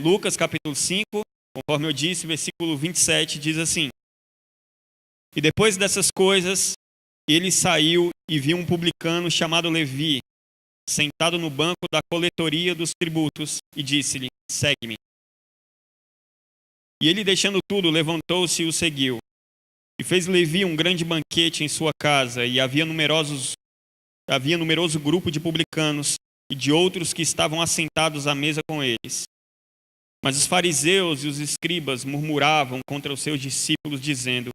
Lucas capítulo 5, conforme eu disse, versículo 27, diz assim: E depois dessas coisas, ele saiu e viu um publicano chamado Levi, sentado no banco da coletoria dos tributos, e disse-lhe: Segue-me. E ele, deixando tudo, levantou-se e o seguiu. E fez Levi um grande banquete em sua casa, e havia numeroso grupo de publicanos e de outros que estavam assentados à mesa com eles. Mas os fariseus e os escribas murmuravam contra os seus discípulos, dizendo: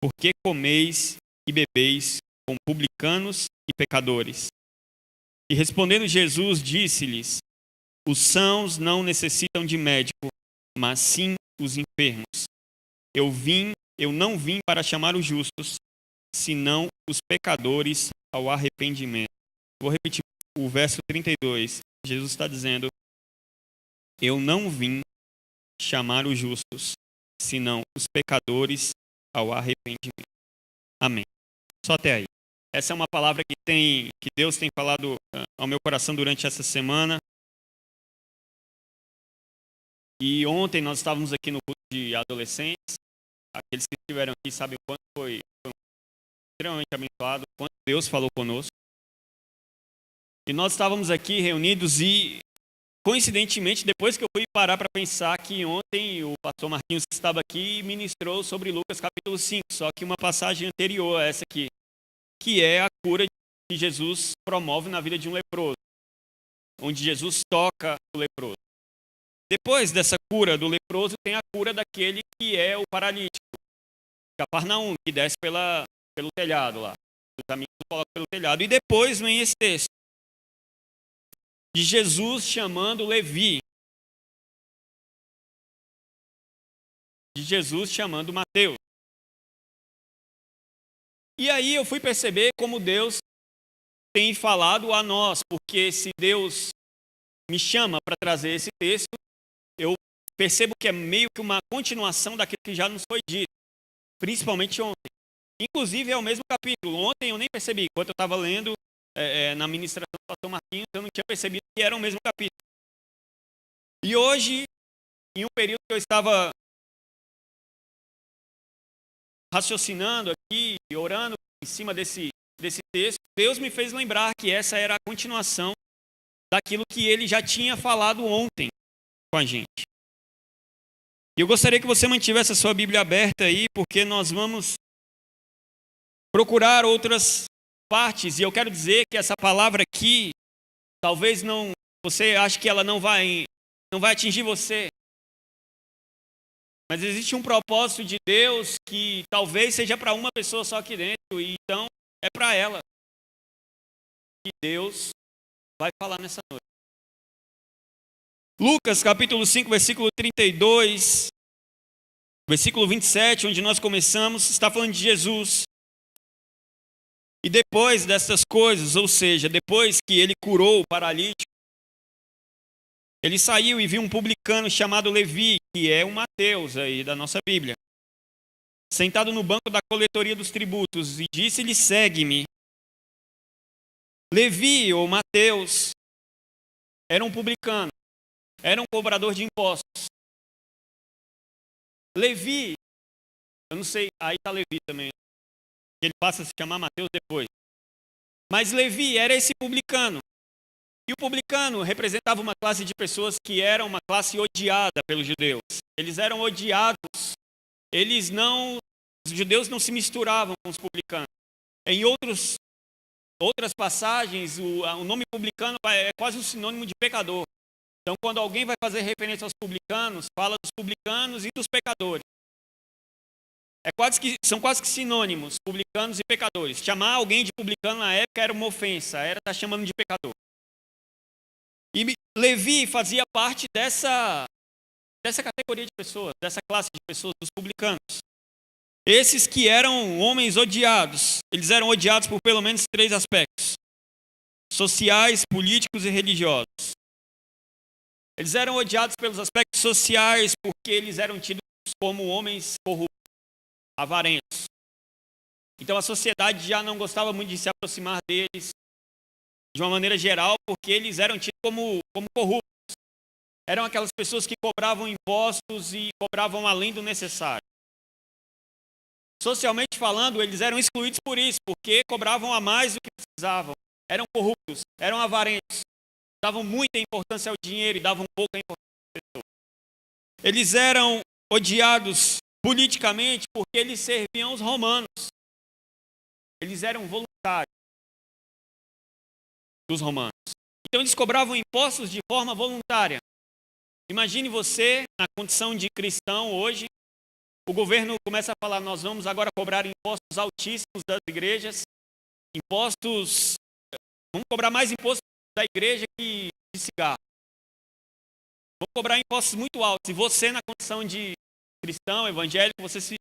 Por que comeis e bebeis com publicanos e pecadores? E respondendo Jesus, disse-lhes: Os sãos não necessitam de médico, mas sim os enfermos. Eu não vim para chamar os justos, senão os pecadores ao arrependimento. Vou repetir o verso 32. Jesus está dizendo: Eu não vim chamar os justos, senão os pecadores ao arrependimento. Amém. Só até aí. Essa é uma palavra que Deus tem falado ao meu coração durante essa semana. E ontem nós estávamos aqui no culto de adolescentes. Aqueles que estiveram aqui sabem o quanto foi extremamente abençoado, o quanto Deus falou conosco. E nós estávamos aqui reunidos e, coincidentemente, depois que eu fui parar para pensar que ontem o pastor Marquinhos estava aqui e ministrou sobre Lucas capítulo 5, só que uma passagem anterior a essa aqui, que é a cura que Jesus promove na vida de um leproso, onde Jesus toca o leproso. Depois dessa cura do leproso, tem a cura daquele que é o paralítico, Cafarnaum, que desce pelo telhado lá. Os amigos colocam pelo telhado. E depois vem esse texto de Jesus chamando Levi, de Jesus chamando Mateus. E aí eu fui perceber como Deus tem falado a nós, porque se Deus me chama para trazer esse texto, eu percebo que é meio que uma continuação daquilo que já nos foi dito, principalmente ontem. Inclusive é o mesmo capítulo. Ontem eu nem percebi, enquanto eu estava lendo na ministração do pastor Marquinhos, eu não tinha percebido que era o mesmo capítulo. E hoje, em um período que eu estava raciocinando aqui, orando em cima desse texto, Deus me fez lembrar que essa era a continuação daquilo que ele já tinha falado ontem com a gente. E eu gostaria que você mantivesse a sua Bíblia aberta aí, porque nós vamos procurar outras partes, e eu quero dizer que essa palavra aqui, talvez você ache que ela não vai atingir você, mas existe um propósito de Deus que talvez seja para uma pessoa só aqui dentro, e então é para ela que Deus vai falar nessa noite. Lucas capítulo 5, versículo 32, versículo 27, onde nós começamos, está falando de Jesus. E depois dessas coisas, ou seja, depois que ele curou o paralítico, ele saiu e viu um publicano chamado Levi, que é o Mateus aí da nossa Bíblia, sentado no banco da coletoria dos tributos, e disse-lhe: Segue-me. Levi, ou Mateus, era um publicano, era um cobrador de impostos. Levi, eu não sei, aí está Levi também, ele passa a se chamar Mateus depois. Mas Levi era esse publicano. E o publicano representava uma classe de pessoas que era uma classe odiada pelos judeus. Eles eram odiados. Os judeus não se misturavam com os publicanos. Em outras passagens, o nome publicano é quase um sinônimo de pecador. Então, quando alguém vai fazer referência aos publicanos, fala dos publicanos e dos pecadores. São quase que sinônimos, publicanos e pecadores. Chamar alguém de publicano na época era uma ofensa, era estar chamando de pecador. E Levi fazia parte dessa categoria de pessoas, dessa classe de pessoas, dos publicanos. Esses que eram homens odiados, eles eram odiados por pelo menos 3 aspectos: sociais, políticos e religiosos. Eles eram odiados pelos aspectos sociais porque eles eram tidos como homens corruptos, avarentos. Então a sociedade já não gostava muito de se aproximar deles de uma maneira geral, porque eles eram tidos como corruptos. eram aquelas pessoas que cobravam impostos e cobravam além do necessário. Socialmente falando, eles eram excluídos por isso, porque cobravam a mais do que precisavam. Eram corruptos, eram avarentos, davam muita importância ao dinheiro e davam pouca importância às pessoas. Eles eram odiados politicamente porque eles serviam os romanos. Eles eram voluntários dos romanos. Então eles cobravam impostos de forma voluntária. Imagine você, na condição de cristão hoje, o governo começa a falar, nós vamos agora cobrar impostos altíssimos das igrejas, vamos cobrar mais impostos da igreja que de cigarro. Vamos cobrar impostos muito altos. E você, na condição de cristão, evangélico, você se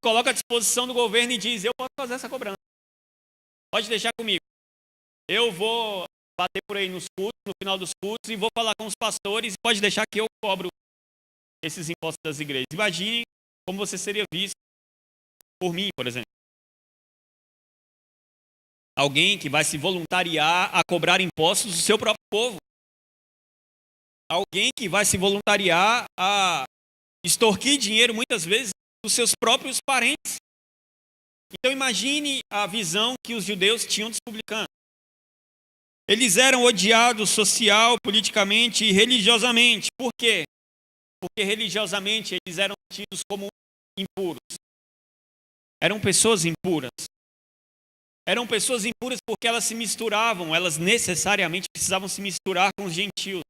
coloca à disposição do governo e diz, eu posso fazer essa cobrança. Pode deixar comigo. Eu vou bater por aí nos cultos, no final dos cultos, e vou falar com os pastores, e pode deixar que eu cobro esses impostos das igrejas. Imagine como você seria visto por mim, por exemplo. Alguém que vai se voluntariar a cobrar impostos do seu próprio povo. Alguém que vai se voluntariar a extorquir dinheiro, muitas vezes, dos seus próprios parentes. Então imagine a visão que os judeus tinham dos publicanos. Eles eram odiados social, politicamente e religiosamente. Por quê? Porque religiosamente eles eram tidos como impuros. Eram pessoas impuras. Eram pessoas impuras porque elas se misturavam, elas necessariamente precisavam se misturar com os gentios.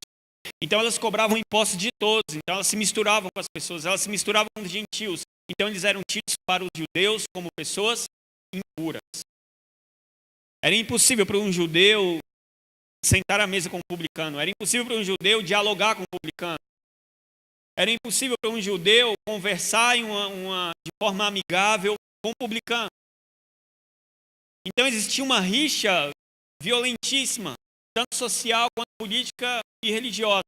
Então elas cobravam impostos de todos, então elas se misturavam com as pessoas, elas se misturavam com os gentios. Então eles eram tidos para os judeus como pessoas impuras. Era impossível para um judeu sentar à mesa com um publicano. Era impossível para um judeu dialogar com um publicano. Era impossível para um judeu conversar de forma amigável com um publicano. Então existia uma rixa violentíssima, tanto social quanto política e religiosa.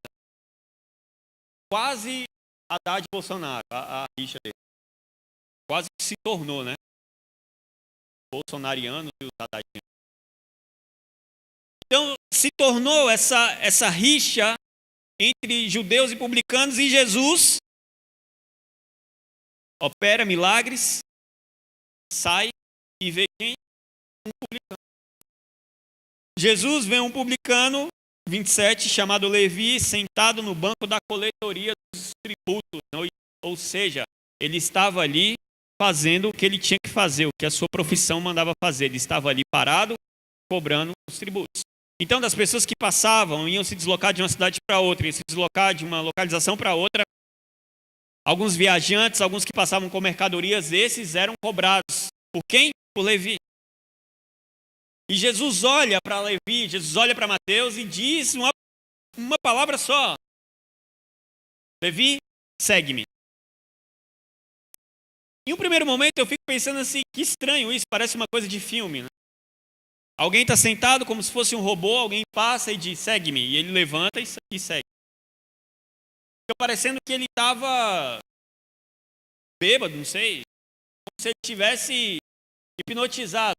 Quase Haddad e Bolsonaro, a rixa dele. Quase que se tornou, né? Bolsonarianos e os haddadianos. Então, se tornou essa rixa entre judeus e publicanos, e Jesus opera milagres, sai e vê quem? Um publicano. Jesus vê um publicano, 27, chamado Levi, sentado no banco da coletoria dos tributos. Ou seja, ele estava ali fazendo o que ele tinha que fazer, o que a sua profissão mandava fazer. Ele estava ali parado, cobrando os tributos. Então, das pessoas que passavam, iam se deslocar de uma cidade para outra, iam se deslocar de uma localização para outra, alguns viajantes, alguns que passavam com mercadorias, esses eram cobrados. Por quem? Por Levi. E Jesus olha para Levi, Jesus olha para Mateus e diz uma palavra só. Levi, segue-me. Em um primeiro momento eu fico pensando assim, que estranho isso, parece uma coisa de filme, né? Alguém está sentado como se fosse um robô, alguém passa e diz, segue-me. E ele levanta e segue. Fica parecendo que ele estava bêbado, não sei. Como se ele tivesse hipnotizado.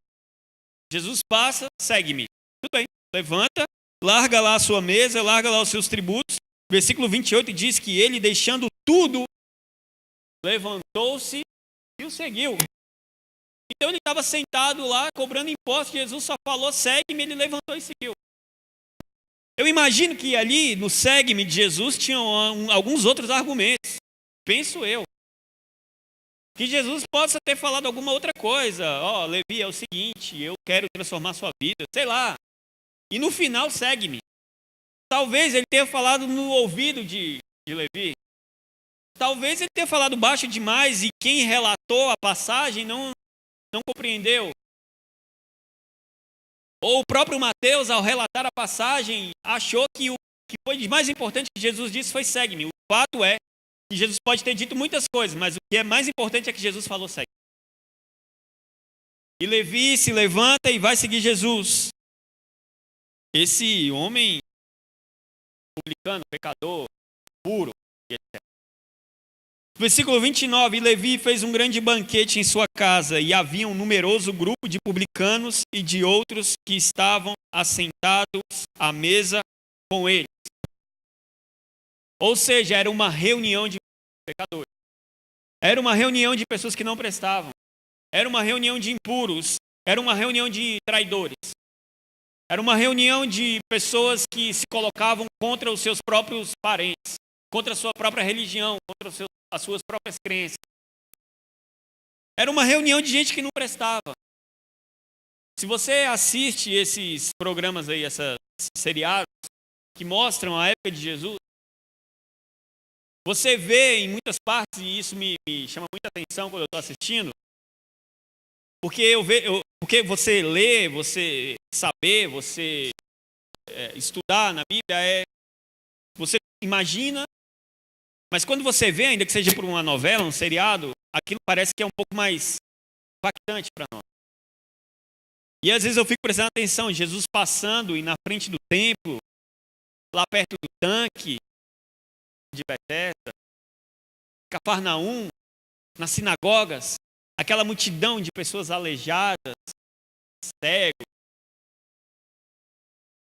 Jesus passa, segue-me. Tudo bem, levanta, larga lá a sua mesa, larga lá os seus tributos. Versículo 28 diz que ele, deixando tudo, levantou-se e o seguiu. Então ele estava sentado lá, cobrando impostos, Jesus só falou, segue-me, ele levantou e seguiu. Eu imagino que ali, no segue-me de Jesus, tinham alguns outros argumentos. Penso eu. Que Jesus possa ter falado alguma outra coisa. Levi, é o seguinte, eu quero transformar sua vida, sei lá. E no final, segue-me. Talvez ele tenha falado no ouvido de Levi. Talvez ele tenha falado baixo demais e quem relatou a passagem não compreendeu. Ou o próprio Mateus, ao relatar a passagem, achou que o que foi de mais importante que Jesus disse foi segue-me. O fato é que Jesus pode ter dito muitas coisas, mas o que é mais importante é que Jesus falou segue. E Levi se levanta e vai seguir Jesus. Esse homem publicano, pecador, puro, etc. Versículo 29, e Levi fez um grande banquete em sua casa, e havia um numeroso grupo de publicanos e de outros que estavam assentados à mesa com ele. Ou seja, era uma reunião de pecadores. Era uma reunião de pessoas que não prestavam. Era uma reunião de impuros. Era uma reunião de traidores. Era uma reunião de pessoas que se colocavam contra os seus próprios parentes, contra a sua própria religião, contra as suas próprias crenças. Era uma reunião de gente que não prestava. Se você assiste esses programas aí, esses seriados que mostram a época de Jesus, você vê em muitas partes, e isso me chama muita atenção quando eu estou assistindo, porque você lê, você saber, você estudar na Bíblia, você imagina, mas quando você vê, ainda que seja por uma novela, um seriado, aquilo parece que é um pouco mais impactante para nós. E às vezes eu fico prestando atenção, Jesus passando e na frente do templo, lá perto do tanque de Betesda, Cafarnaum, nas sinagogas, aquela multidão de pessoas aleijadas, cegos,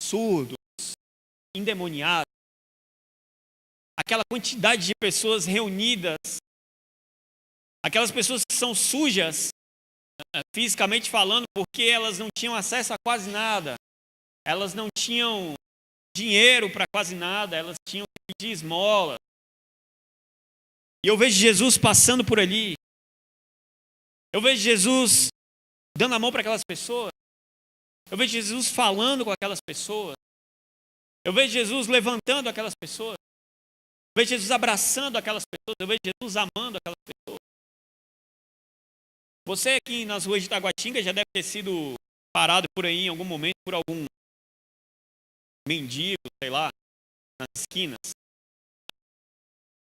surdos, endemoniados, aquela quantidade de pessoas reunidas, aquelas pessoas que são sujas, fisicamente falando, porque elas não tinham acesso a quase nada, elas não tinham dinheiro para quase nada, elas tinham que pedir esmola. E eu vejo Jesus passando por ali, eu vejo Jesus dando a mão para aquelas pessoas, eu vejo Jesus falando com aquelas pessoas, eu vejo Jesus levantando aquelas pessoas, eu vejo Jesus abraçando aquelas pessoas, eu vejo Jesus amando aquelas pessoas. Você aqui nas ruas de Taguatinga já deve ter sido parado por aí em algum momento por algum mendigo, sei lá, nas esquinas.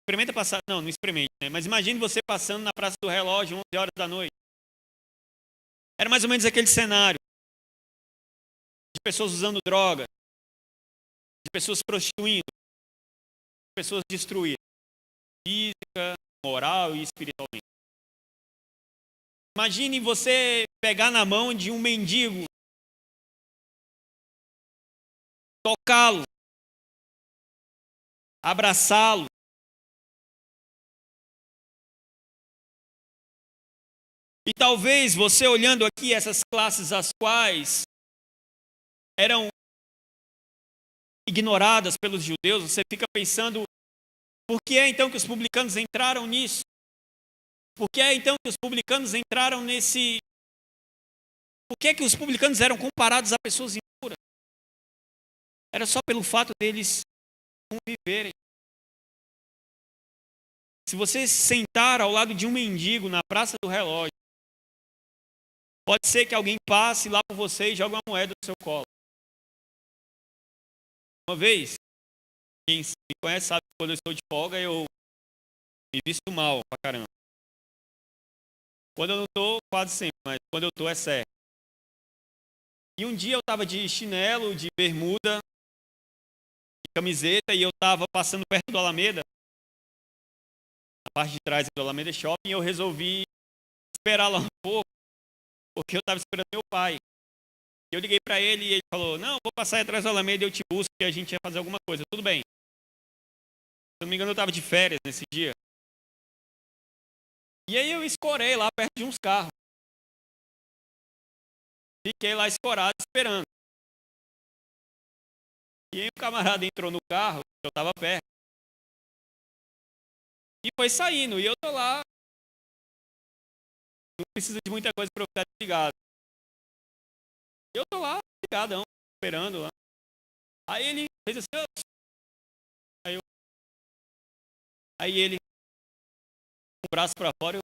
Experimenta passar, não experimente, né? Mas imagine você passando na Praça do Relógio, 11 horas da noite. Era mais ou menos aquele cenário. De pessoas usando droga, de pessoas prostituindo, de pessoas destruídas, física, moral e espiritualmente. Imagine você pegar na mão de um mendigo, tocá-lo, abraçá-lo. E talvez você olhando aqui essas classes as quais eram ignoradas pelos judeus, você fica pensando, por que é então que os publicanos entraram nisso? Por que é então que os publicanos entraram nesse... Por que é que os publicanos eram comparados a pessoas impuras? Era só pelo fato deles conviverem. Se você sentar ao lado de um mendigo na Praça do Relógio, pode ser que alguém passe lá por você e jogue uma moeda no seu colo. Uma vez, quem me conhece sabe que quando eu estou de folga, eu me visto mal pra caramba. Quando eu não estou, quase sempre, mas quando eu estou é certo. E um dia eu estava de chinelo, de bermuda, de camiseta, e eu estava passando perto do Alameda, na parte de trás do Alameda Shopping, e eu resolvi esperar lá um pouco, porque eu estava esperando meu pai. Eu liguei para ele e ele falou, não, vou passar atrás do Alameda e eu te busco, que a gente ia fazer alguma coisa. Tudo bem. Se não me engano, eu estava de férias nesse dia. E aí eu escorei lá perto de uns carros. Fiquei lá escorado, esperando. E aí o camarada entrou no carro, eu estava perto. E foi saindo, e eu tô lá. Não precisa de muita coisa para eu ficar desligado. Eu tô lá, ligadão, esperando lá. Aí ele fez assim, aí ele, com o braço para fora,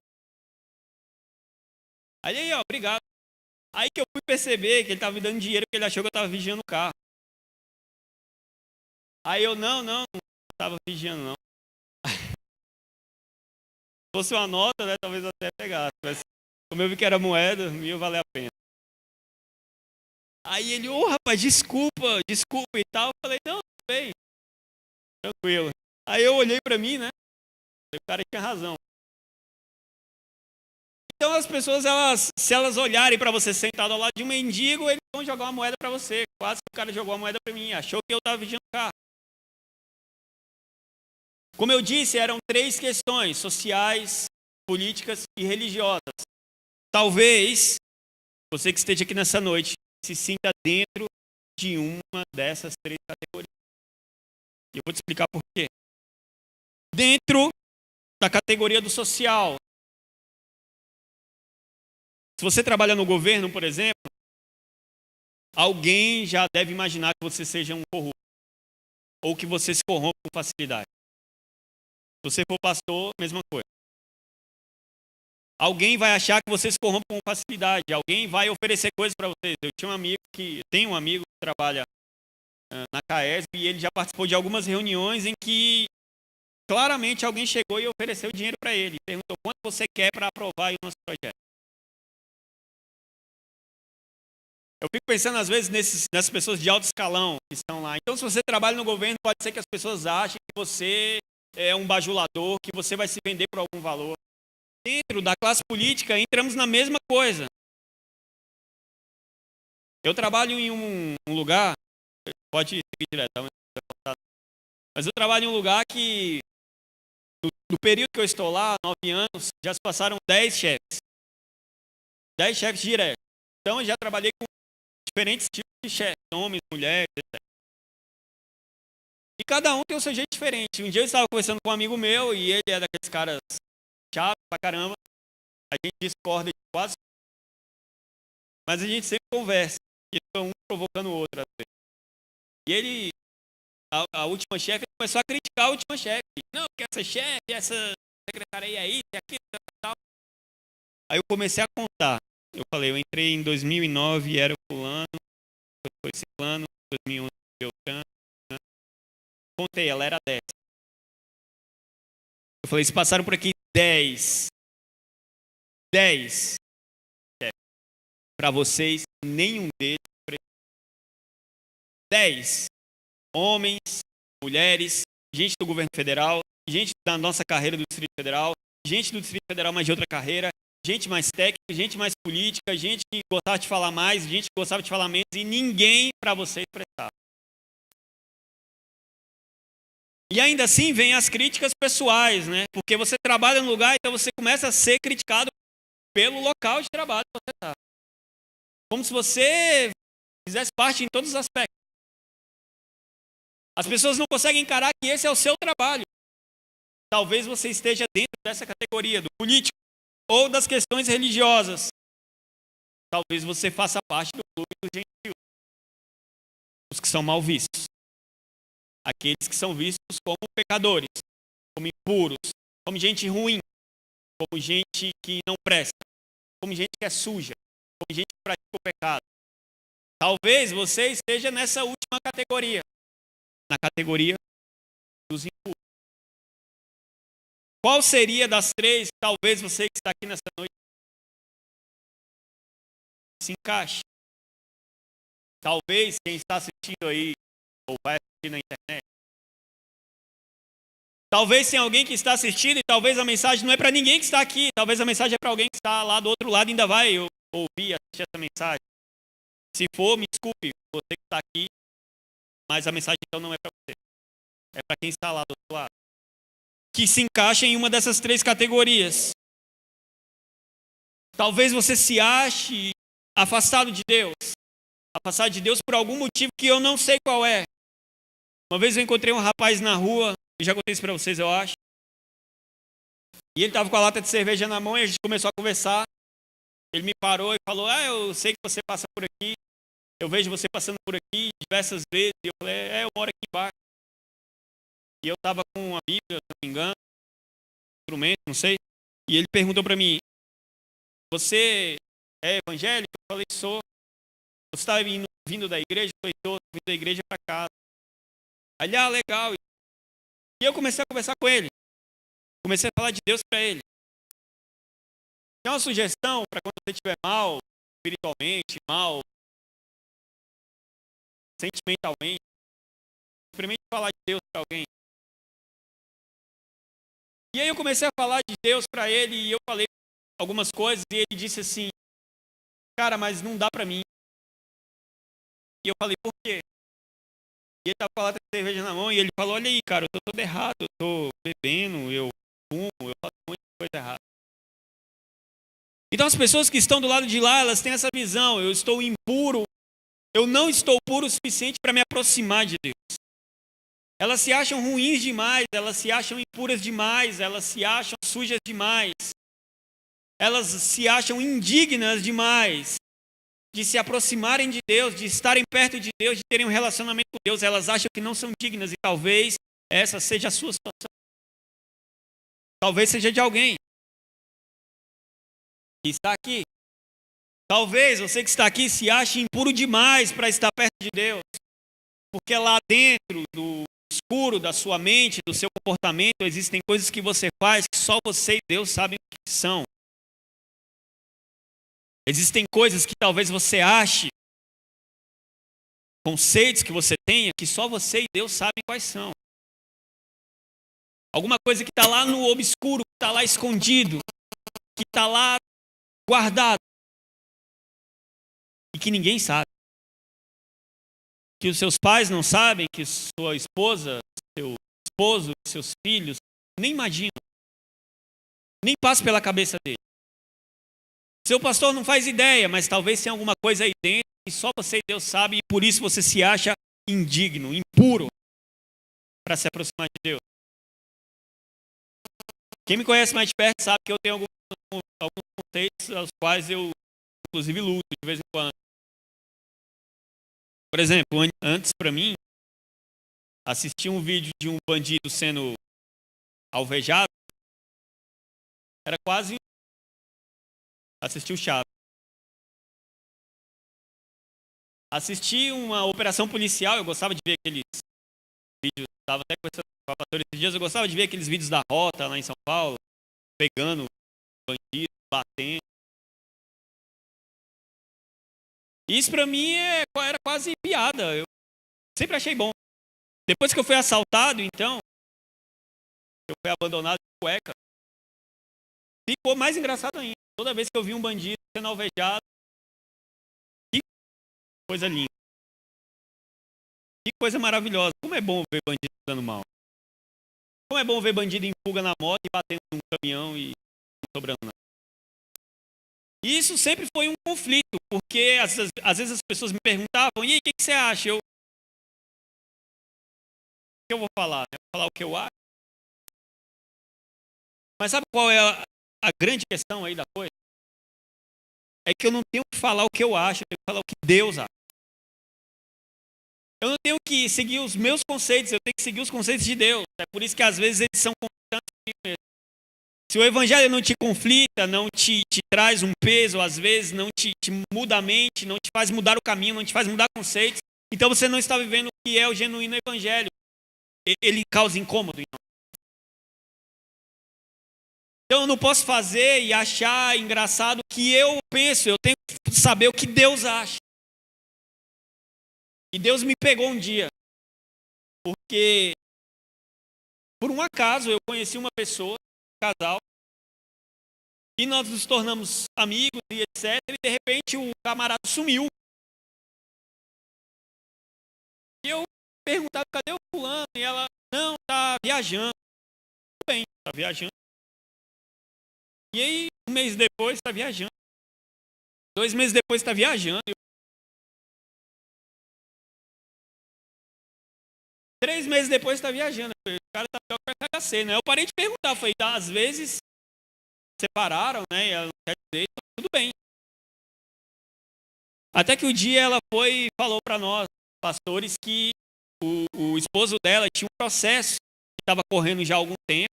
aí, ó, obrigado. Aí que eu fui perceber que ele estava me dando dinheiro porque ele achou que eu estava vigiando o carro. Aí eu, não estava vigiando, não. Se fosse uma nota, né, talvez eu até pegasse. Mas como eu vi que era moeda, ia valer a pena. Aí ele, rapaz, desculpa e tal. Eu falei, não, tudo bem, tranquilo. Aí eu olhei para mim, né, o cara tinha razão. Então as pessoas, se elas olharem para você sentado ao lado de um mendigo, eles vão jogar uma moeda para você. Quase que o cara jogou uma moeda para mim, achou que eu estava vigiando o carro. Como eu disse, eram 3 questões: sociais, políticas e religiosas. Talvez você que esteja aqui nessa noite se sinta dentro de uma dessas 3 categorias. E eu vou te explicar por quê. Dentro da categoria do social. Se você trabalha no governo, por exemplo, alguém já deve imaginar que você seja um corrupto ou que você se corrompe com facilidade. Se você for pastor, mesma coisa. Alguém vai achar que você se corrompe com facilidade. Alguém vai oferecer coisas para vocês. Eu tenho um amigo que trabalha na CAESB e ele já participou de algumas reuniões em que claramente alguém chegou e ofereceu dinheiro para ele. Perguntou quanto você quer para aprovar o nosso projeto. Eu fico pensando às vezes nessas pessoas de alto escalão que estão lá. Então, se você trabalha no governo, pode ser que as pessoas achem que você é um bajulador, que você vai se vender por algum valor. Dentro da classe política, entramos na mesma coisa. Eu trabalho em um lugar, pode seguir direto, mas eu trabalho em um lugar que, no período que eu estou lá, 9 anos, já se passaram 10 chefes. 10 chefes diretos. Então, eu já trabalhei com diferentes tipos de chefes, homens, mulheres, etc. E cada um tem o seu jeito diferente. Um dia eu estava conversando com um amigo meu e ele é daqueles caras chato pra caramba. A gente discorda de quase, mas a gente sempre conversa. E um provocando o outro. E ele, a última chefe, começou a criticar a última chefe. Não, porque essa chefe, essa secretaria aí, aquilo, tal. Aí eu comecei a contar. Eu falei, eu entrei em 2009, era fulano, foi ciclano, 2011, Beltrano. Contei, ela era 10. Eu falei, se passaram por aqui 10. Para vocês, nenhum deles. 10 homens, mulheres, gente do governo federal, gente da nossa carreira do Distrito Federal, gente do Distrito Federal, mas de outra carreira, gente mais técnica, gente mais política, gente que gostava de falar mais, gente que gostava de falar menos, e ninguém para vocês prestava. E ainda assim vem as críticas pessoais, né? Porque você trabalha no lugar, então você começa a ser criticado pelo local de trabalho que você está. Como se você fizesse parte em todos os aspectos. As pessoas não conseguem encarar que esse é o seu trabalho. Talvez você esteja dentro dessa categoria, do político, ou das questões religiosas. Talvez você faça parte do clube dos gentios. Os que são mal vistos. Aqueles que são vistos como pecadores, como impuros, como gente ruim, como gente que não presta, como gente que é suja, como gente que pratica o pecado. Talvez você esteja nessa última categoria, na categoria dos impuros. Qual seria das 3, talvez você que está aqui nessa noite, se encaixe? Talvez quem está assistindo aí, ou vai assistir na internet, talvez tenha alguém que está assistindo e talvez a mensagem não é para ninguém que está aqui. Talvez a mensagem é para alguém que está lá do outro lado e ainda vai ouvir, assistir essa mensagem. Se for, me desculpe, você que está aqui, mas a mensagem então não é para você. É para quem está lá do outro lado. Que se encaixa em uma dessas 3 categorias. Talvez você se ache afastado de Deus. Afastado de Deus por algum motivo que eu não sei qual é. Uma vez eu encontrei um rapaz na rua, eu já contei isso para vocês, eu acho. E ele estava com a lata de cerveja na mão e a gente começou a conversar. Ele me parou e falou, eu sei que você passa por aqui. Eu vejo você passando por aqui diversas vezes. E eu falei, eu moro aqui embaixo. E eu estava com uma Bíblia, se não me engano, instrumento, não sei. E ele perguntou para mim, você é evangélico? Eu falei, sou. Você está vindo da igreja? Eu falei, estou vindo da igreja para casa. Aí ele, legal. E eu comecei a conversar com ele. Comecei a falar de Deus para ele. Tem uma sugestão para quando você estiver mal, espiritualmente, mal, sentimentalmente, experimente falar de Deus para alguém. E aí eu comecei a falar de Deus para ele e eu falei algumas coisas e ele disse assim, cara, mas não dá para mim. E eu falei, por quê? E ele estava com a lata de cerveja na mão e ele falou, olha aí, cara, eu tô todo errado, eu tô bebendo, eu fumo, eu faço um monte de coisa errada. Então as pessoas que estão do lado de lá, elas têm essa visão, eu estou impuro, eu não estou puro o suficiente para me aproximar de Deus. Elas se acham ruins demais, elas se acham impuras demais, elas se acham sujas demais. Elas se acham indignas demais de se aproximarem de Deus, de estarem perto de Deus, de terem um relacionamento com Deus. Elas acham que não são dignas e talvez essa seja a sua situação. Talvez seja de alguém que está aqui. Talvez você que está aqui se ache impuro demais para estar perto de Deus. Porque lá dentro do escuro da sua mente, do seu comportamento, existem coisas que você faz que só você e Deus sabem o que são. Existem coisas que talvez você ache, conceitos que você tenha, que só você e Deus sabem quais são. Alguma coisa que está lá no obscuro, que está lá escondido, que está lá guardado, e que ninguém sabe. Que os seus pais não sabem, que sua esposa, seu esposo, seus filhos, nem imaginam. Nem passa pela cabeça dele. Seu pastor não faz ideia, mas talvez tenha alguma coisa aí dentro que só você e Deus sabe, e por isso você se acha indigno, impuro para se aproximar de Deus. Quem me conhece mais de perto sabe que eu tenho alguns conceitos aos quais eu, inclusive, luto de vez em quando. Por exemplo, antes para mim, assistir um vídeo de um bandido sendo alvejado era quase assistir o Chaves. Assistir uma operação policial, eu gostava de ver aqueles vídeos, estava até conversando com a pastora esses dias, eu gostava de ver aqueles vídeos da Rota lá em São Paulo, pegando bandidos, batendo. Isso pra mim era quase piada, eu sempre achei bom. Depois que eu fui assaltado, então, eu fui abandonado de cueca, ficou mais engraçado ainda. Toda vez que eu vi um bandido sendo alvejado, que coisa linda. Que coisa maravilhosa. Como é bom ver bandido dando mal. Como é bom ver bandido em fuga na moto e batendo num caminhão e não sobrando nada. E isso sempre foi um conflito, porque às vezes as pessoas me perguntavam, e aí, o que você acha? O que eu vou falar? Eu vou falar o que eu acho? Mas sabe qual é a grande questão aí da coisa? É que eu não tenho que falar o que eu acho, eu tenho que falar o que Deus acha. Eu não tenho que seguir os meus conceitos, eu tenho que seguir os conceitos de Deus. É por isso que às vezes eles são conflitantes. Se o evangelho não te conflita, não te traz um peso, às vezes não te muda a mente, não te faz mudar o caminho, não te faz mudar conceitos, então você não está vivendo o que é o genuíno evangelho. Ele causa incômodo em nós. Então eu não posso fazer e achar engraçado o que eu penso, eu tenho que saber o que Deus acha. E Deus me pegou um dia, porque por um acaso eu conheci uma pessoa, um casal, e nós nos tornamos amigos e etc. E de repente o camarada sumiu. E eu perguntava, cadê o fulano? E ela, não, tá viajando. Tudo bem, tá viajando. E aí, um mês depois, tá viajando. 2 meses depois, tá viajando. 3 meses depois, tá viajando. O cara tá pior que a KC, né? Eu parei de perguntar, falei, tá, às vezes separaram, né? E ela não quer dizer, tudo bem. Até que o dia ela foi e falou para nós, pastores, que o esposo dela tinha um processo que estava correndo já há algum tempo.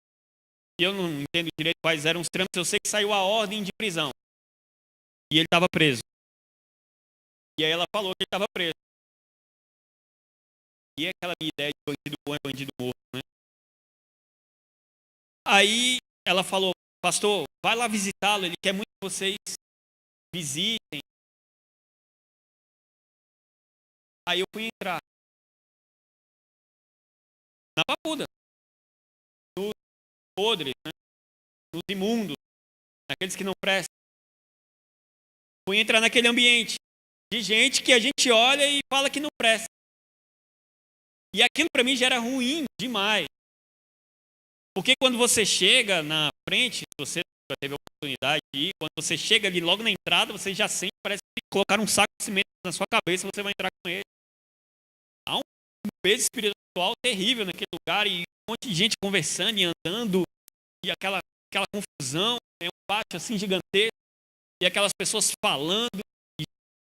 E eu não entendo direito quais eram os trâmites, eu sei que saiu a ordem de prisão. E ele estava preso. E aí ela falou que ele estava preso. E é aquela minha ideia de bandido bom é bandido morto, né? Aí ela falou, pastor, vai lá visitá-lo, ele quer muito que vocês visitem. Aí eu fui entrar na papuda, nos podres, né? Nos imundos, naqueles que não prestam. Fui entrar naquele ambiente de gente que a gente olha e fala que não presta. E aquilo para mim já era ruim demais. Porque quando você chega na frente, se você já teve a oportunidade de ir, quando você chega ali logo na entrada, você já sente, parece que colocaram um saco de cimento na sua cabeça e você vai entrar com ele. Há um peso espiritual terrível naquele lugar e um monte de gente conversando e andando e aquela confusão, é um pátio assim gigantesco e aquelas pessoas falando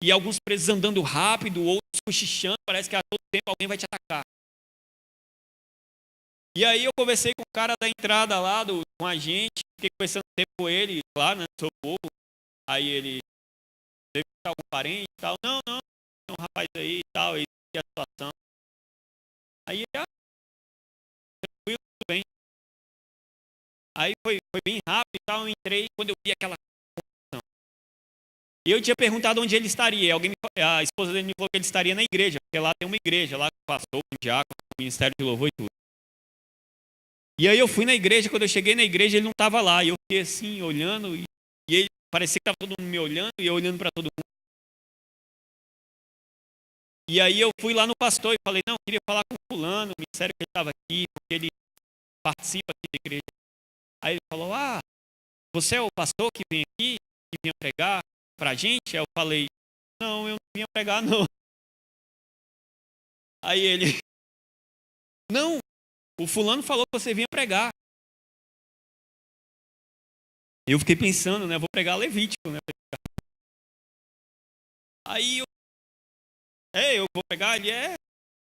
e alguns presos andando rápido, outros cochichando, parece que a todo tempo alguém vai te atacar. E aí eu conversei com o cara da entrada lá, com a gente, fiquei conversando um tempo com ele, lá, né, no seu povo. Aí ele teve algum parente e tal. Não, tem um rapaz aí e tal, e a situação. Aí tranquilo, tudo bem. Aí foi bem rápido e tal, eu entrei, quando eu vi aquela confusão. Eu tinha perguntado onde ele estaria. A esposa dele me falou que ele estaria na igreja, porque lá tem uma igreja, lá com pastor, com diácono, com ministério de louvor e tudo. E aí eu fui na igreja, quando eu cheguei na igreja ele não estava lá. E eu fiquei assim, olhando, e ele parecia que estava todo mundo me olhando, e eu olhando para todo mundo. E aí eu fui lá no pastor e falei, não, eu queria falar com o fulano, me disseram que ele estava aqui, porque ele participa aqui da igreja. Aí ele falou, você é o pastor que vem aqui, que vinha pregar para a gente? Aí eu falei, não, eu não vinha pregar não. Aí ele, não, o fulano falou que você vinha pregar. Eu fiquei pensando, né? Vou pregar Levítico, né? Aí eu vou pregar,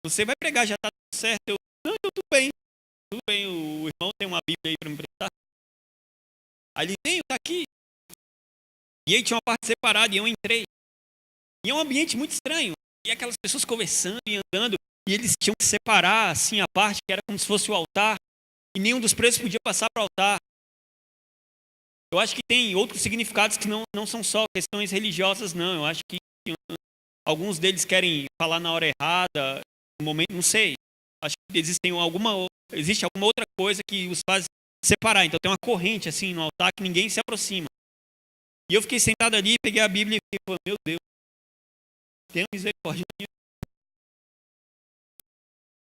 você vai pregar, já está tudo certo. Não, tudo bem, o irmão tem uma Bíblia aí para me prestar. Aí ele, tá aqui. E aí tinha uma parte separada e eu entrei. E é um ambiente muito estranho. E aquelas pessoas conversando e andando, e eles tinham que separar, assim, a parte que era como se fosse o altar, e nenhum dos presos podia passar para o altar. Eu acho que tem outros significados que não são só questões religiosas, não. Eu acho que alguns deles querem falar na hora errada, no momento, não sei. Acho que existe alguma outra coisa que os faz separar. Então tem uma corrente assim no altar que ninguém se aproxima. E eu fiquei sentado ali, peguei a Bíblia e fiquei falando, meu Deus, tenha misericórdia de mim.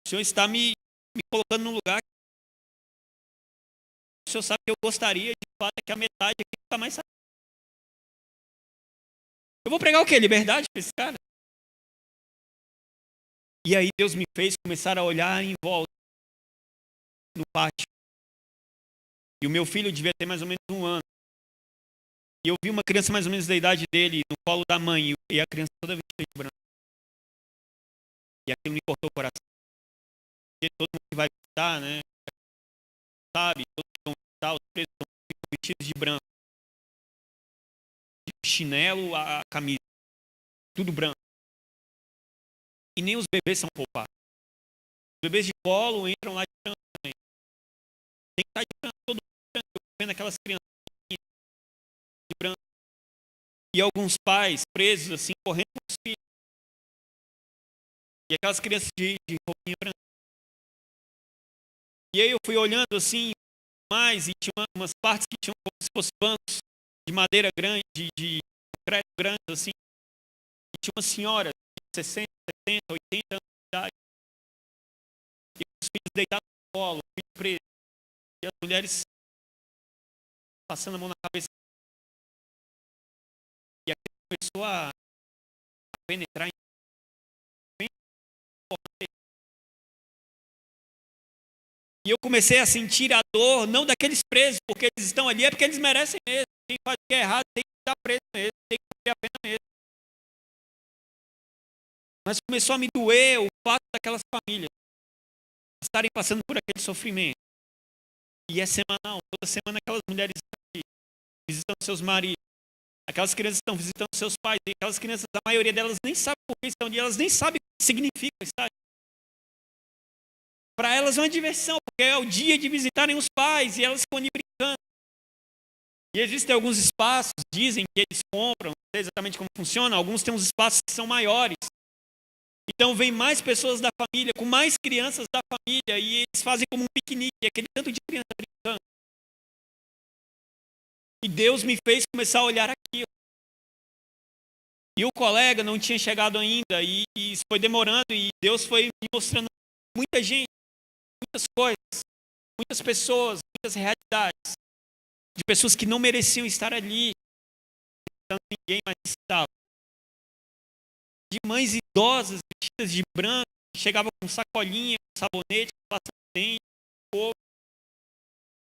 O Senhor está me colocando num lugar que o Senhor sabe que eu gostaria, de fato, é que a metade aqui não está mais sabendo. Eu vou pregar o quê? Liberdade para esse cara? E aí Deus me fez começar a olhar em volta, no pátio. E o meu filho devia ter mais ou menos 1 ano. E eu vi uma criança mais ou menos da idade dele, no colo da mãe, e a criança toda vestida de branco. E aquilo me cortou o coração. Porque todo mundo que vai visitar, né? Sabe, todos que vão visitar, os presos estão vestidos de branco. De chinelo a camisa. Tudo branco. E nem os bebês são poupados. Os bebês de colo entram lá de branco também. Tem que estar de branco, todo mundo branco. Eu vendo aquelas crianças de branco. E alguns pais presos assim, correndo com os filhos. E aquelas crianças de roupinha branca. E aí eu fui olhando assim, mais, e tinha umas partes que tinham como se fossem bancos de madeira grande, de concreto grande, assim. E tinha uma senhora de 60, 70, 80 anos de idade. E os filhos deitados no colo, o filho preso. E as mulheres passando a mão na cabeça. E aquilo começou a penetrar em mim. E eu comecei a sentir a dor, não daqueles presos, porque eles estão ali, é porque eles merecem mesmo. Quem faz o que é errado tem que estar preso mesmo, tem que cumprir a pena mesmo. Mas começou a me doer o fato daquelas famílias estarem passando por aquele sofrimento. E é semanal, toda semana aquelas mulheres estão aqui, visitando seus maridos. Aquelas crianças estão visitando seus pais. E aquelas crianças, a maioria delas nem sabe por que estão ali, elas nem sabem o que significa estar. Para elas é uma diversão, porque é o dia de visitarem os pais e elas ficam ali brincando. E existem alguns espaços, dizem que eles compram, não sei exatamente como funciona, alguns têm uns espaços que são maiores. Então vem mais pessoas da família, com mais crianças da família, e eles fazem como um piquenique, aquele tanto de criança brincando. E Deus me fez começar a olhar aquilo. E o colega não tinha chegado ainda, e isso foi demorando, e Deus foi me mostrando muita gente, muitas coisas, muitas pessoas, muitas realidades, de pessoas que não mereciam estar ali, então ninguém mais estava. De mães idosas, vestidas de branco, que chegavam com sacolinha, com sabonete, com pasta de dente, fogo.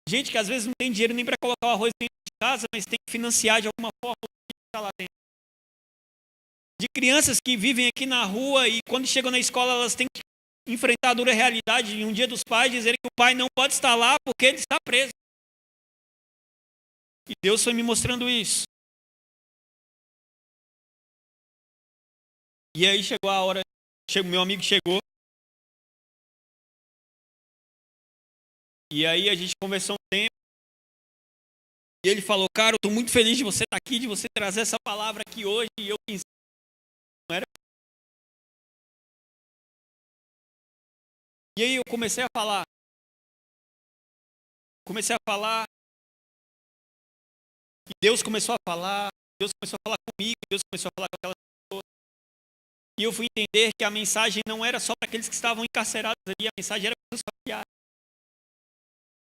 Gente que às vezes não tem dinheiro nem para colocar o arroz dentro de casa, mas tem que financiar de alguma forma o que está lá dentro. De crianças que vivem aqui na rua e quando chegam na escola elas têm que enfrentar a dura realidade de um dia dos pais dizerem que o pai não pode estar lá porque ele está preso. E Deus foi me mostrando isso. E aí chegou a hora, meu amigo chegou. E aí a gente conversou um tempo. E ele falou, cara, eu estou muito feliz de você estar aqui, de você trazer essa palavra aqui hoje. E eu pensei, não era. E aí eu comecei a falar. E Deus começou a falar. Deus começou a falar comigo. Deus começou a falar com aquelas pessoas. E eu fui entender que a mensagem não era só para aqueles que estavam encarcerados ali. A mensagem era para os familiares.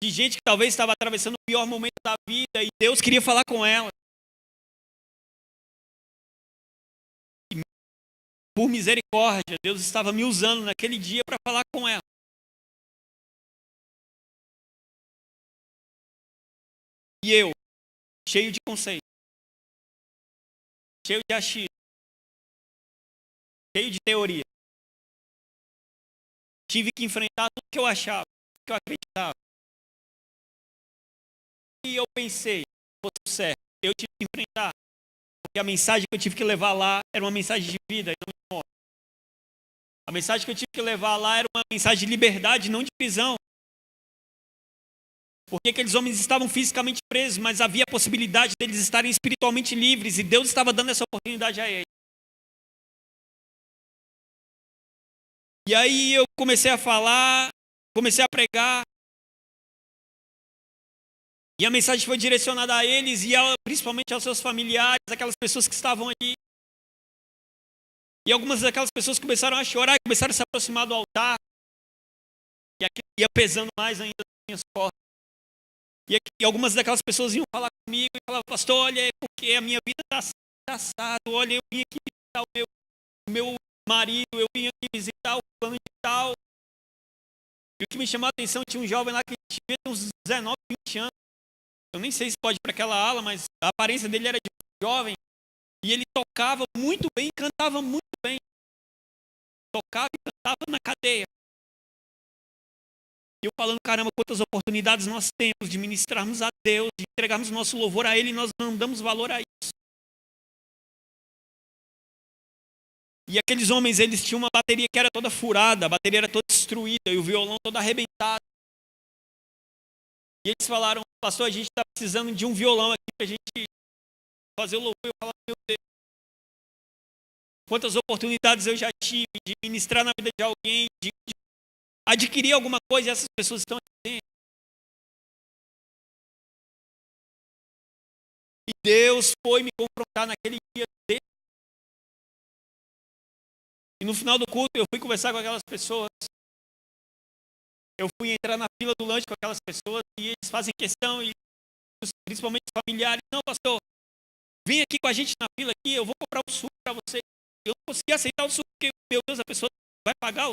De gente que talvez estava atravessando o pior momento da vida. E Deus queria falar com ela. E, por misericórdia, Deus estava me usando naquele dia para falar com ela. E eu, cheio de conceito, cheio de achismo, cheio de teoria, tive que enfrentar tudo que eu achava, tudo que eu acreditava. E eu pensei, fosse certo, eu tive que enfrentar, porque a mensagem que eu tive que levar lá era uma mensagem de vida e não de morte. A mensagem que eu tive que levar lá era uma mensagem de liberdade, não de prisão. Porque aqueles homens estavam fisicamente presos, mas havia a possibilidade deles estarem espiritualmente livres, e Deus estava dando essa oportunidade a eles. E aí eu comecei a falar, comecei a pregar, e a mensagem foi direcionada a eles, e principalmente aos seus familiares, aquelas pessoas que estavam ali. E algumas daquelas pessoas começaram a chorar, e começaram a se aproximar do altar, e aquilo ia pesando mais ainda nas minhas costas. E algumas daquelas pessoas iam falar comigo e falavam, pastor, olha, é porque a minha vida está assado, olha, eu vim aqui visitar o meu marido, eu vim aqui visitar o plano de tal. E o que me chamou a atenção, tinha um jovem lá que tinha uns 19, 20 anos. Eu nem sei se pode ir para aquela ala, mas a aparência dele era de jovem. E ele tocava muito bem, cantava muito bem. Tocava e cantava na cadeia. E eu falando, caramba, quantas oportunidades nós temos de ministrarmos a Deus, de entregarmos nosso louvor a Ele, e nós não damos valor a isso. E aqueles homens, eles tinham uma bateria que era toda furada, a bateria era toda destruída, e o violão todo arrebentado. E eles falaram, pastor, a gente está precisando de um violão aqui para a gente fazer o louvor. Eu falava, meu Deus, quantas oportunidades eu já tive de ministrar na vida de alguém, de adquirir alguma coisa, e essas pessoas estão aqui dentro. E Deus foi me confrontar naquele dia. E no final do culto eu fui conversar com aquelas pessoas. Eu fui entrar na fila do lanche com aquelas pessoas e eles fazem questão, e principalmente os familiares, não, pastor, vem aqui com a gente na fila aqui, eu vou comprar um suco para você. Eu não consegui aceitar o suco porque, meu Deus, a pessoa vai pagar.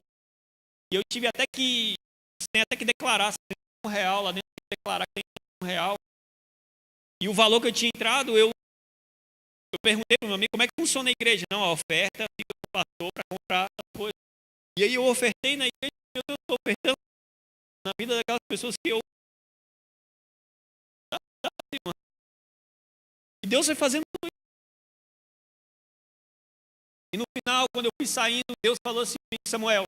E eu tive até que declarar se tem R$1 lá dentro, declarar que tem R$1. E o valor que eu tinha entrado, eu perguntei para o meu amigo como é que funciona a igreja. Não, a oferta fica com o pastor para comprar as coisas. E aí eu ofertei na igreja, meu Deus, eu estou ofertando na vida daquelas pessoas que eu... E Deus foi fazendo tudo isso. E no final, quando eu fui saindo, Deus falou assim, Samuel,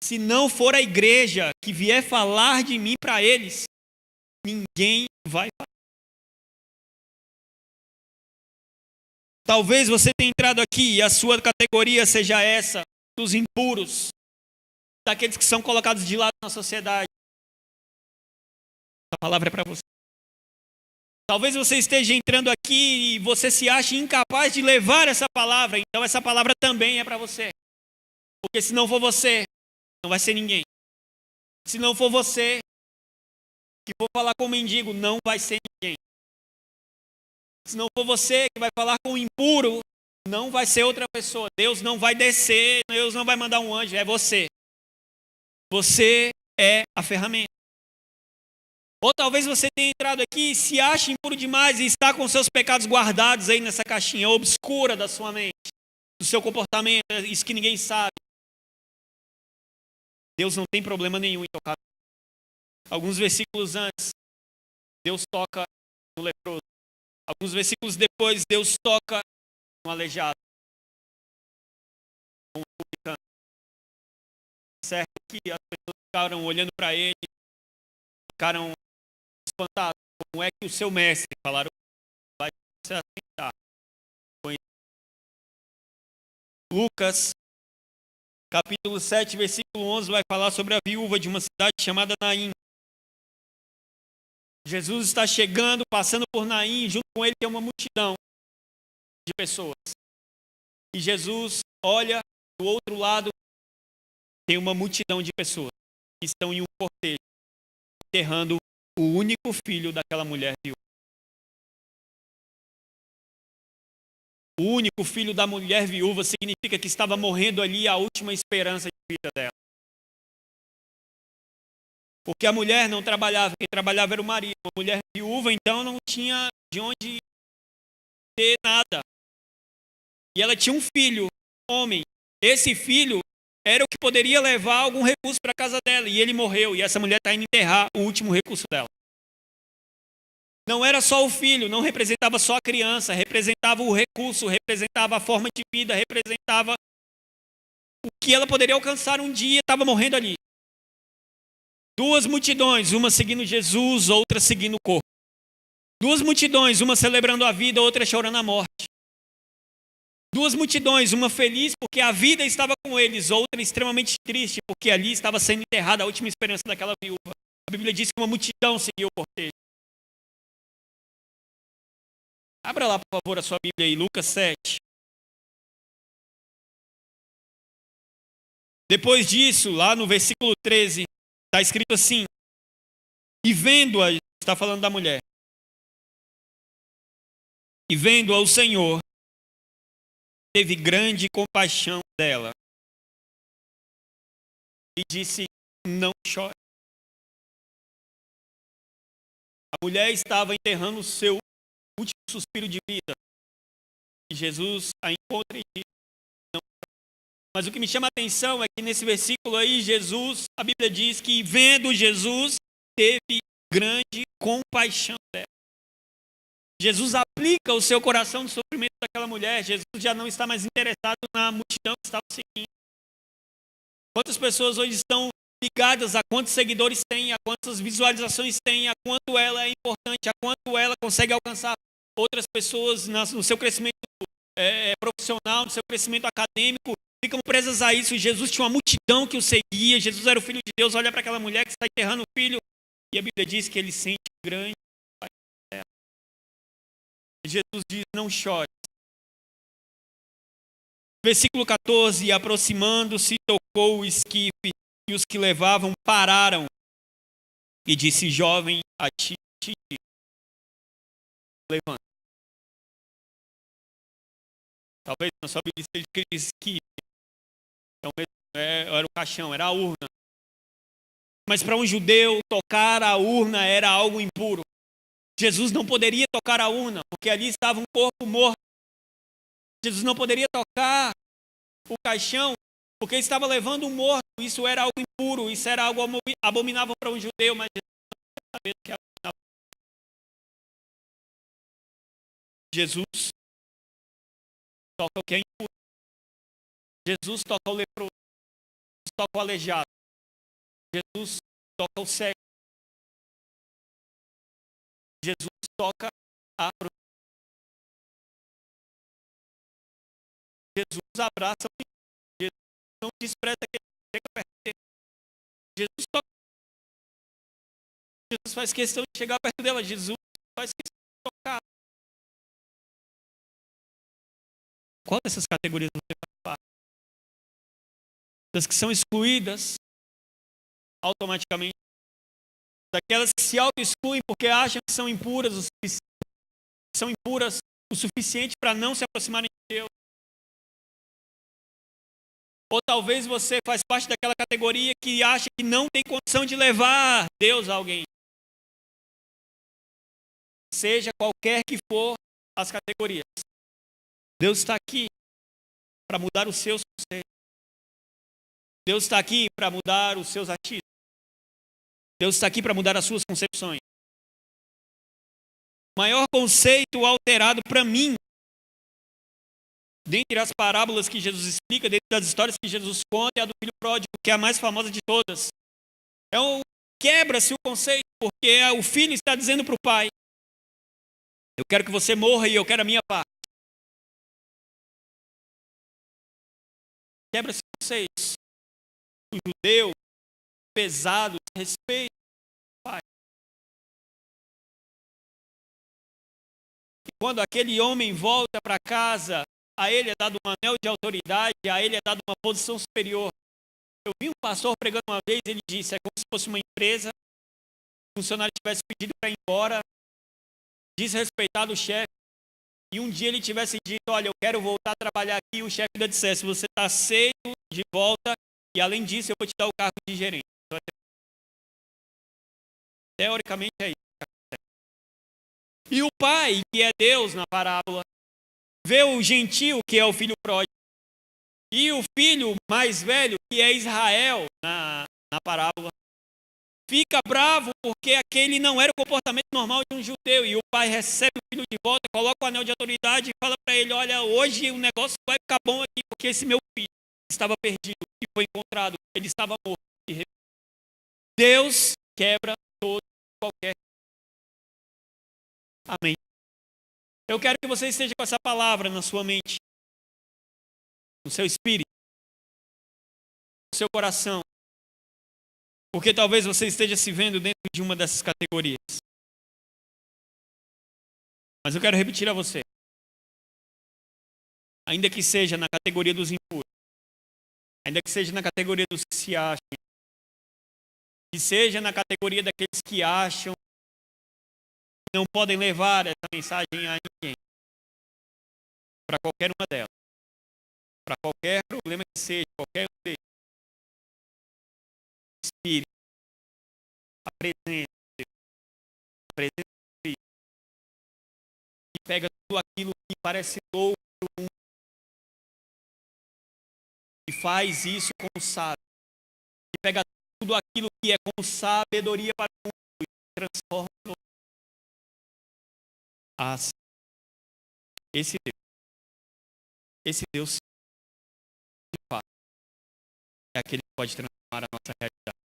se não for a igreja que vier falar de mim para eles, ninguém vai falar. Talvez você tenha entrado aqui e a sua categoria seja essa, dos impuros, daqueles que são colocados de lado na sociedade. A palavra é para você. Talvez você esteja entrando aqui e você se ache incapaz de levar essa palavra, então essa palavra também é para você. Porque se não for você, Não vai ser ninguém. Se não for você que for falar com o mendigo, não vai ser ninguém. Se não for você que vai falar com o impuro, não vai ser outra pessoa. Deus não vai descer, Deus não vai mandar um anjo, é você. Você é a ferramenta. Ou talvez você tenha entrado aqui e se acha impuro demais e está com seus pecados guardados aí nessa caixinha obscura da sua mente, do seu comportamento, isso que ninguém sabe. Deus não tem problema nenhum em tocar. Alguns versículos antes, Deus toca no leproso. Alguns versículos depois, Deus toca no aleijado. Certo que as pessoas ficaram olhando para ele, ficaram espantados. Como é que o seu mestre, falaram, vai se assentar? Lucas, capítulo 7, versículo 11, vai falar sobre a viúva de uma cidade chamada Naim. Jesus está chegando, passando por Naim, junto com ele tem uma multidão de pessoas. E Jesus olha do outro lado, tem uma multidão de pessoas que estão em um cortejo, enterrando o único filho daquela mulher viúva. O único filho da mulher viúva significa que estava morrendo ali a última esperança de vida dela. Porque a mulher não trabalhava, quem trabalhava era o marido. A mulher viúva, então, não tinha de onde ter nada. E ela tinha um filho, homem. Esse filho era o que poderia levar algum recurso para a casa dela. E ele morreu. E essa mulher está indo enterrar o último recurso dela. Não era só o filho, não representava só a criança. Representava o recurso, representava a forma de vida, representava o que ela poderia alcançar um dia. Estava morrendo ali. Duas multidões, uma seguindo Jesus, outra seguindo o corpo. Duas multidões, uma celebrando a vida, outra chorando a morte. Duas multidões, uma feliz porque a vida estava com eles, outra extremamente triste porque ali estava sendo enterrada a última esperança daquela viúva. A Bíblia diz que uma multidão seguiu o cortejo. Abra lá, por favor, a sua Bíblia aí, Lucas 7. Depois disso, lá no versículo 13, está escrito assim: e vendo-a, está falando da mulher, e vendo-a o Senhor, teve grande compaixão dela e disse: não chore. A mulher estava enterrando o seu último suspiro de vida. E Jesus a encontra e diz: não chore. Mas o que me chama a atenção é que nesse versículo aí, Jesus, a Bíblia diz que vendo Jesus, teve grande compaixão dela. Jesus aplica o seu coração no sofrimento daquela mulher. Jesus já não está mais interessado na multidão que estava seguindo. Quantas pessoas hoje estão ligadas a quantos seguidores tem, a quantas visualizações tem, a quanto ela é importante, a quanto ela consegue alcançar outras pessoas no seu crescimento profissional, no seu crescimento acadêmico, ficam presas a isso. Jesus tinha uma multidão que o seguia, Jesus era o Filho de Deus, olha para aquela mulher que está enterrando o filho, e a Bíblia diz que ele sente grande compaixão dela. Jesus diz: não chore. Versículo 14, aproximando-se, tocou o esquife, e os que levavam pararam, e disse: jovem, a ti digo, levanta. Talvez na sua Bíblia seja aquele esquife, então, era o caixão, era a urna. Mas para um judeu, tocar a urna era algo impuro. Jesus não poderia tocar a urna, porque ali estava um corpo morto. Jesus não poderia tocar o caixão, porque estava levando um morto. Isso era algo impuro, isso era algo abominável para um judeu, mas Jesus não sabia que é abominável. Jesus toca o que é impuro. Jesus toca o leproso. Jesus toca o aleijado. Jesus toca o cego. Jesus toca a prostituta. Jesus abraça o menino. Jesus não despreza aquele que chega perto dele. Jesus toca. Jesus faz questão de chegar perto dela. Jesus faz questão de tocar. Qual dessas categorias você faz parte? Das que são excluídas, automaticamente. Daquelas que se auto-excluem porque acham que são impuras o suficiente para não se aproximarem de Deus. Ou talvez você faz parte daquela categoria que acha que não tem condição de levar Deus a alguém. Seja qualquer que for as categorias, Deus está aqui para mudar os seus conceitos. Deus está aqui para mudar os seus achismos. Deus está aqui para mudar as suas concepções. O maior conceito alterado para mim, dentre as parábolas que Jesus explica, dentre as histórias que Jesus conta, é a do filho pródigo, que é a mais famosa de todas. Quebra-se o conceito, porque o filho está dizendo para o pai: eu quero que você morra e eu quero a minha parte. Quebra-se o conceito. O judeu, pesado, respeito o pai. E quando aquele homem volta para casa, a ele é dado um anel de autoridade, a ele é dado uma posição superior. Eu vi um pastor pregando uma vez, ele disse: é como se fosse uma empresa, o funcionário tivesse pedido para ir embora, desrespeitado o chefe, e um dia ele tivesse dito: olha, eu quero voltar a trabalhar aqui, e o chefe ainda dissesse: você está aceito de volta, e além disso eu vou te dar o cargo de gerente. Teoricamente é isso. E o pai, que é Deus na parábola, vê o gentio, que é o filho pródigo, e o filho mais velho, que é Israel na parábola, fica bravo porque aquele não era o comportamento normal de um judeu. E o pai recebe o filho de volta, coloca o anel de autoridade e fala para ele: olha, hoje o negócio vai ficar bom aqui, porque esse meu filho estava perdido e foi encontrado, ele estava morto. Deus quebra todo qualquer. Amém. Eu quero que você esteja com essa palavra na sua mente, no seu espírito, no seu coração, porque talvez você esteja se vendo dentro de uma dessas categorias. Mas eu quero repetir a você: ainda que seja na categoria dos impuros, ainda que seja na categoria dos que se acham, que seja na categoria daqueles que acham que não podem levar essa mensagem a ninguém, para qualquer uma delas, para qualquer problema que seja, qualquer um deles, Espírito, a presença de Cristo, que pega tudo aquilo que parece louco e faz isso com sábio, que pega tudo aquilo que é com sabedoria para o mundo e transforma assim. Esse Deus de fato é aquele que pode transformar a nossa realidade.